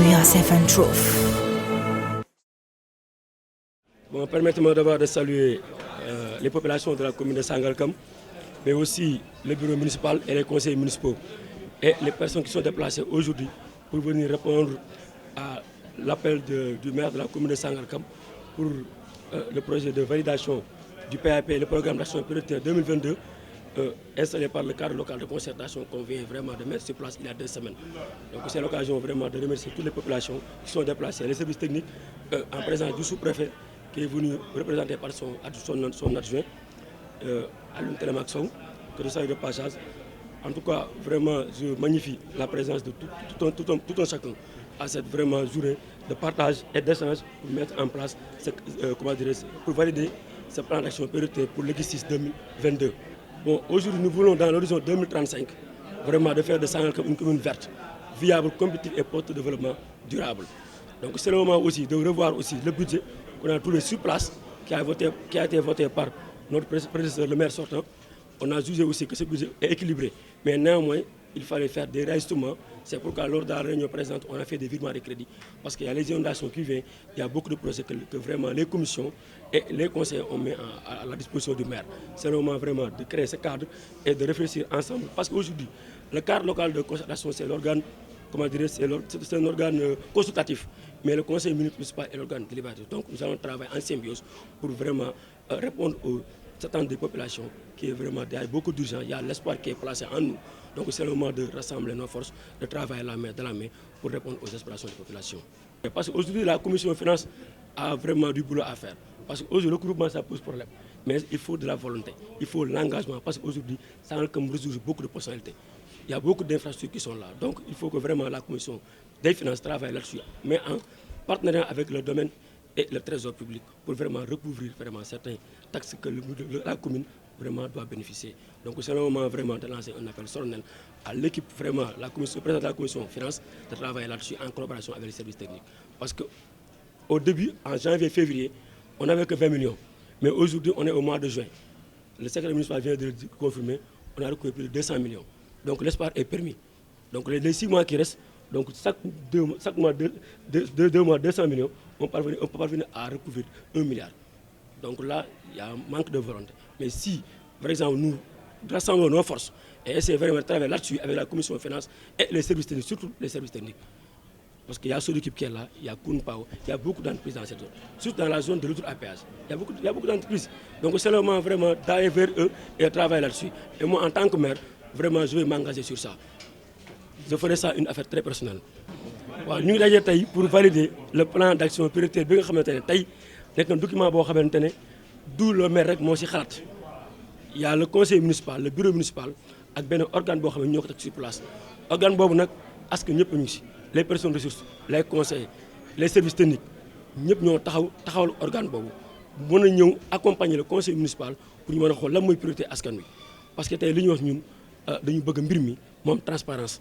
We are safe and truth. Bon, permettez-moi d'abord de saluer les populations de la commune de Sangalkam, mais aussi le bureau municipal et les conseils municipaux et les personnes qui sont déplacées aujourd'hui pour venir répondre à l'appel du maire de la commune de Sangalkam pour le projet de validation du PAP, le programme d'action prioritaire 2022, installé par le cadre local de concertation qu'on vient vraiment de mettre sur place il y a 2 semaines. Donc c'est l'occasion vraiment de remercier toutes les populations qui sont déplacées, les services techniques en présence du sous-préfet qui est venu représenté par son adjoint, Alioune Télémac Sow, que je salue de passage. En tout cas, vraiment, je magnifie la présence de tout un chacun à cette vraiment journée de partage et d'échange pour mettre en place, pour valider ce plan d'action prioritaire pour l'exercice 2022. Bon, aujourd'hui, nous voulons dans l'horizon 2035 vraiment de faire de Sangalkam une commune verte, viable, compétitive et porte de développement durable. Donc c'est le moment aussi de revoir aussi le budget qu'on a trouvé sur place, qui a été voté par notre prédécesseur, le maire sortant. On a jugé aussi que ce budget est équilibré, mais néanmoins, il fallait faire des réajustements. C'est pourquoi lors de la réunion présente, on a fait des virements de crédit. Parce qu'il y a les inondations qui viennent, il y a beaucoup de projets que vraiment les commissions et les conseils ont mis à la disposition du maire. C'est le moment vraiment de créer ce cadre et de réfléchir ensemble. Parce qu'aujourd'hui, le cadre local de concertation, c'est l'organe, c'est un organe consultatif. Mais le conseil municipal est l'organe délibératif. Donc nous allons travailler en symbiose pour vraiment répondre aux attentes des populations, qui est vraiment, il y a beaucoup d'urgence, il y a l'espoir qui est placé en nous. Donc c'est le moment de rassembler nos forces, de travailler la main dans la main pour répondre aux aspirations des populations. Parce qu'aujourd'hui, la commission finance a vraiment du boulot à faire. Parce qu'aujourd'hui, le groupement, ça pose problème. Mais il faut de la volonté, il faut l'engagement. Parce qu'aujourd'hui, ça résout beaucoup de personnalités. Il y a beaucoup d'infrastructures qui sont là. Donc il faut que vraiment la commission des finances travaille là-dessus, mais en partenariat avec le domaine et le trésor public pour vraiment recouvrir vraiment certains taxes que la commune vraiment doit bénéficier. Donc c'est le moment vraiment de lancer un appel solennel à l'équipe vraiment, le président de la commission finance, de travailler là-dessus en collaboration avec les services techniques. Parce qu'au début, en janvier-février, on n'avait que 20 millions. Mais aujourd'hui, on est au mois de juin. Le secrétaire municipal vient de le confirmer, on a recouvert plus de 200 millions. Donc l'espoir est permis. Donc les 6 mois qui restent, donc chaque mois, 2 mois, 200 millions, on peut parvenir à recouvrir 1 milliard. Donc là, il y a un manque de volonté. Mais si, par exemple, nous rassemblons nos forces et essayons vraiment de travailler là-dessus avec la commission de finances et les services techniques, surtout les services techniques. Parce qu'il y a l'équipe qui est là, il y a Kunpao, il y a beaucoup d'entreprises dans cette zone. Surtout dans la zone de l'autoroute à péage. Il y a beaucoup d'entreprises. Donc c'est le moment vraiment d'aller vers eux et de travailler là-dessus. Et moi, en tant que maire, vraiment, je vais m'engager sur ça. Je ferai ça une affaire très personnelle. Nous sommes là pour valider le plan d'action prioritaire. C'est un document d'où le maire rek moo ci xalaat. Il y a le conseil municipal, le bureau municipal ak benn organe boo xam ne ñoo ko teg sur place. Organe boobu nag askan ñëpp ñu ngi ci. Les personnes ressources, les conseils, les services techniques ñëpp ñoo taxawal organe boobu mën a ñëw accompagner le conseil municipal pour ñu mën a xool lan mooy priorité askan wi. Parce que tey li ñu wax ñun dañu bëgg mbir mi moom transparence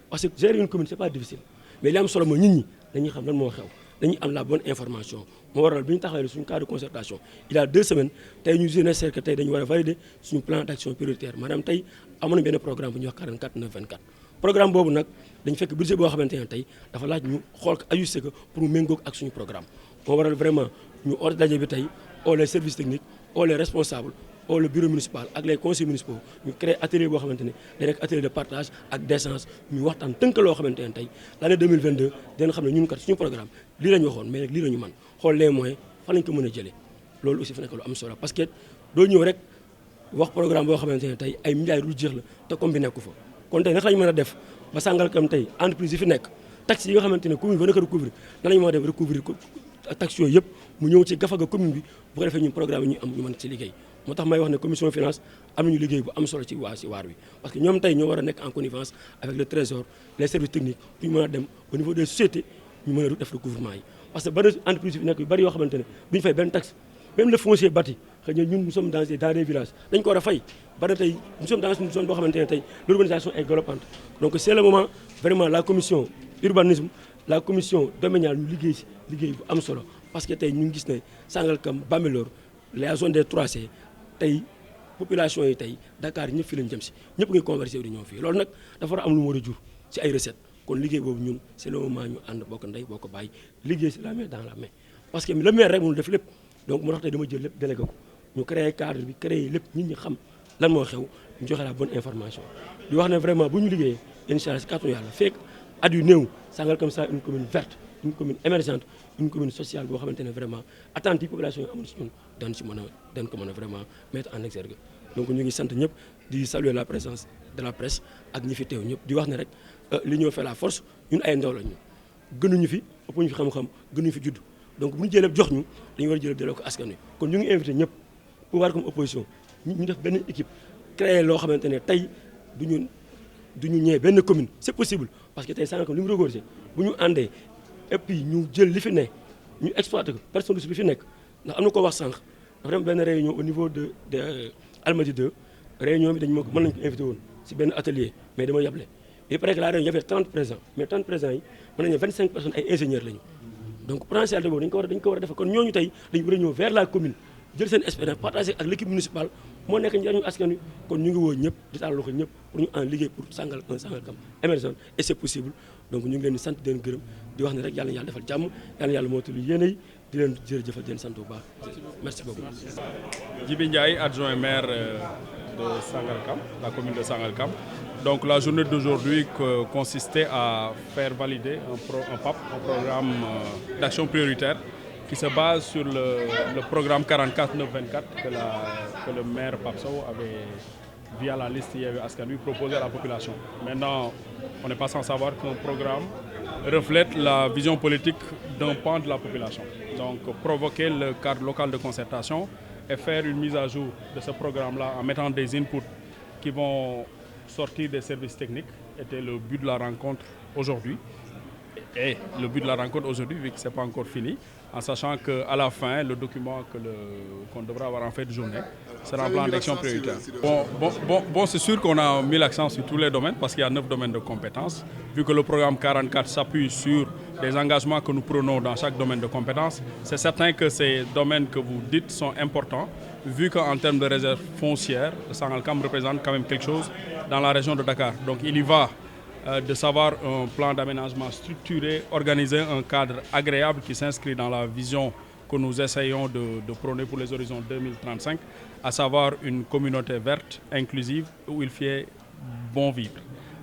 parce que gérer une commune c'est pas difficile mais li am solo mooy nit ñi dañuy xam lan moo xew dañuy am la bonne information moo waral bi ñu taxawee suñu cadre de concertation il y a 2 semaines tey ñu génne que tey dañu war a valider suñu plan d'action prioritaire maanaam tey amoon na benn programme bu ñuy wax 44 9 24 programme boobu nag dañu fekk budget boo xamante ne tey dafa laaj ñu xool ko ajusté ko pour mu méngoog ak suñu programme moo waral vraiment ñu oote daje bi tey oo les services techniques oo les responsables oo le bureau municipal ak les conseils municipaux ñu créé atelier boo xamante ne day nekk atelier de partage ak d'échange ñu waxtaan tënk loo xamante ne tey l'année 2022 dinañ xam ne ñun kat suñu programme lii la ñu waxoon mais nag lii la ñu mën xool les moyens fan lañ ko mën a jëlee loolu aussi fa nekk lu am solo parce que doo ñëw rek wax programme boo xamante ne tey ay milliards lu jeex la te comme bi nekku fa kon tey naka lañ mën a def ba Sangalkam tey entreprise yi fi nekk taxes yi nga xamante ne commune bi ba nekk recouvrir nan lañu mën a def recouvrir taxes yooyu yëpp mu ñëw ci gafaga commune bi bu ko defee ñun programme yi ñu am ñu mën ci liggéey moo tax may wax ne commission finance am nañu liggéey bu am solo ci waar wi parce que ñoom tey ñoo war a nekk en connivence avec le trésor les services techniques pour ñu mën a dem au niveau des sociétés ñu mën a def recouvrement yi parce que bari entreprise yi fi nekk yu bari yoo xamante ne duñu fay benn taxe même le foncier bâti xëy na ñun nous sommes dans des villages dañ ko war a fay bari tey nous sommes dans une zone boo xamante ne tey l'urbanisation est galopante donc c'est le moment vraiment la commission urbanisme la commission domaniale ñu liggéey si liggéey bu am solo parce que tey ñu ngi gis ne Sangalkam Bambilor la zone des 3C tey population yi tey Dakar ñëpp fi lañ jëm si ñëpp ngi converger di ñëw fii loolu nag dafa war a am lu mu war a jur ci ay recettes kon liggéey boobu ñun c'est le moment ñu ànd bokk ndey bokk bàyyi liggéey c'est la main dans la main parce que le maire rek mënul def lépp donc moo tax tey dama jël lépp délégué ko ñu créé cadre bi créé lépp nit ñi xam lan moo xew ñu joxe la bonne information di wax ne vraiment bu ñu liggéeyee incha allah si kàttanu yàlla fekk at yu néew Sangalkam ça une commune verte une commune émergente une commune sociale boo xamante ne vraiment attentes yi population yi amoon si ñun dañ ko mën a vraiment mettre en exergue donc ñu ngi sant ñëpp di saluer la présence de la presse ak ñi fi teew ñëpp di wax ne rek l'union fait la force ñun ay ndaw la ñu gënuñu fi ëpp ñu fi xam-xam gënuñu fi judd donc bu ñu jëlee jox ñu dañu war a jëlee delloo ko askan wi kon ñu ngi invité ñëpp pouvoir comme opposition ñu def benn équipe créer loo xamante ne tey duñu ñëwee benn commune c'est possible parce que tey Sangalkam li mu regorgé bu ñu àndee et puis ñu jël li fi ne ñu exploité ko personne bi fi nekk ndax am na ko wax sànq dafa dem benn réunion au niveau de Almadies 2 réunion bi dañu ma ko mën nañu ko invité woon si benn atelier mais dama yable et après que la réunion y avait 30 présents mais 30 présents yi mën nañu 25 personnes ay ingénieurs lañu donc potentialité boobu dañ ko war a def kon ñooñu tey dañu war a ñëw vers la commune jël seen expérience partagé ak l'équipe municipale moo nekk njëriñu askan wi kon ñu ngi woo ñëpp di taal loxo ñëpp pour ñu en liggéey pour Sangalkam émergent et c'est possible donc ñu ngi leen di sant di leen gërëm di wax ne rek yàlla na yàlla defal jàmm yàlla na yàlla moo tudd yéene yi di leen jërëjëfal di leen sant bu baax merci beaucoup. Djibi Ndiaye, adjoint maire de Sangalkam, la commune de Sangalkam. Donc la journée d'aujourd'hui consistait à faire valider un PAP, un programme d'action prioritaire qui se base sur le programme 44-924 que le maire Pape Sow avait, via la liste Yewwi Askan Wi, proposé à la population. Maintenant, on n'est pas sans savoir qu'un programme reflète la vision politique d'un pan de la population. Donc provoquer le cadre local de concertation et faire une mise à jour de ce programme-là en mettant des inputs qui vont sortir des services techniques était le but de la rencontre aujourd'hui. Et le but de la rencontre aujourd'hui, vu que ce n'est pas encore fini, en sachant qu'à la fin, le document qu'on devra avoir en fin de journée sera un plan d'action prioritaire. Bon, c'est sûr qu'on a mis l'accent sur tous les domaines parce qu'il y a 9 domaines de compétences. Vu que le programme 44 s'appuie sur des engagements que nous prenons dans chaque domaine de compétences, c'est certain que ces domaines que vous dites sont importants, vu qu'en termes de réserve foncière, Sangalkam représente quand même quelque chose dans la région de Dakar. Donc il y va de savoir un plan d'aménagement structuré, organiser un cadre agréable qui s'inscrit dans la vision que nous essayons de prôner pour les horizons 2035, à savoir une communauté verte, inclusive, où il fait bon vivre.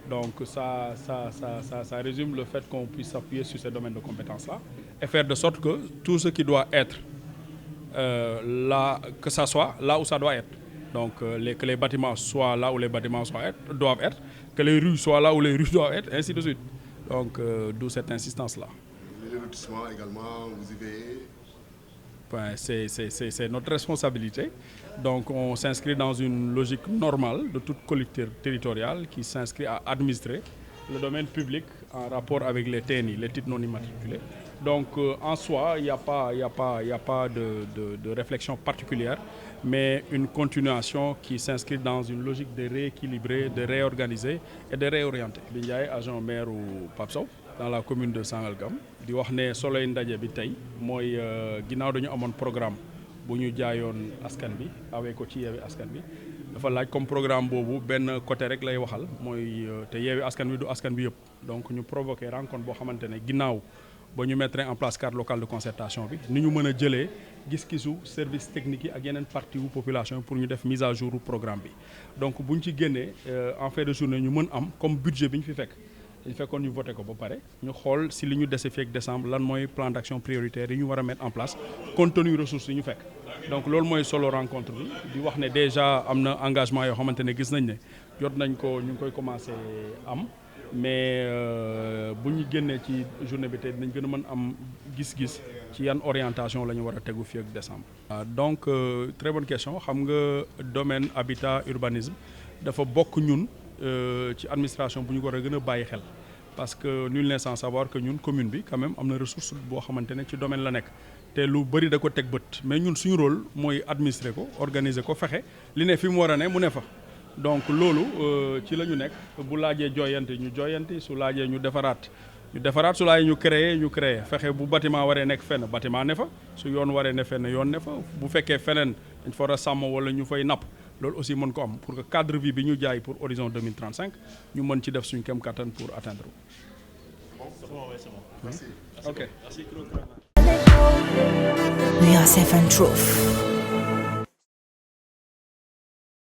Donc ça résume le fait qu'on puisse s'appuyer sur ces domaines de compétences-là et faire de sorte que tout ce qui doit être là, que ça soit là où ça doit être. Donc que les bâtiments soient là où les bâtiments doivent être, que les rues soient là où les rues doivent être, ainsi de suite. Donc d'où cette insistance-là. Les lotissements également, vous y veillez? C'est notre responsabilité. Donc on s'inscrit dans une logique normale de toute collectivité territoriale qui s'inscrit à administrer le domaine public en rapport avec les TNI, les titres non immatriculés. Donc en soi, il n'y a pas de réflexion particulière, mais une continuation qui s'inscrit dans une logique de rééquilibrer, de réorganiser et de réorienter. Bi Ndiaye, agent maire u Pape Sow dans la commune de Sangalkam di wax ne soloy ndaje bi tey mooy ginnaaw dañu amoon programme bu ñu jaayoon askan bi awee ko ci Yewwi Askan Wi dafa laaj comme programme boobu benn côté rek lay waxal mooy te Yewwi Askan Wi du askan bi yëpp donc ñu provoqué rencontre boo xamante ne ginnaaw ba ñu mettre en place cadre local de concertation bi ni ñu mën a jëlee gis-gisu service technique yi ak yeneen partie wu population pour ñu def mise à jour programme bi donc bu ñu ci génnee en fin de journée ñu mën am comme budget bi ñu fi fekk il fekkoon ñu voté ko ba pare ñu xool si li ñu dese fii ak décembre lan mooy plan d'action prioritaire yi ñu war a mettre en place compte tenu ressources yi ñu fekk donc loolu mooy solo rencontre bi di wax ne déjà am na engagement yoo xamante ne gis nañ ne jot nañ ko ñu ngi koy commencé am mais bu ñu génnee ci journée bi tey dinañ gën a mën am gis-gis ci yan orientation la ñu war a tegu fii ak décembre. Donc très bonne question xam nga domaine habitat urbanisme dafa bokk ñun ci administration bu ñu ko war a gën a bàyyi xel parce que nul n'est sans savoir que ñun commune bi quand même am na ressource boo xamante ne ci domaine la nekk te lu bëri da ko teg bët mais ñun suñu rôle mooy administrer ko organiser ko fexe li ne fi mu war a ne mu ne fa. donc loolu ci la ñu nekk bu laajee jooyanti ñu jooyanti su laajee ñu defaraat su laajee ñu créer fexe bu bâtiment waree nekk fenn bâtiment ne fa su yoon waree ne fenn yoon ne fa bu fekkee feneen dañ fa war a sàmm wala ñu fay napp loolu aussi mën ko am pour que cadre vie bi ñu jaay pour horizon 2035 ñu mën ci def suñu kem kattan pour atteindre. Merci. Ok. We are Seven Truth.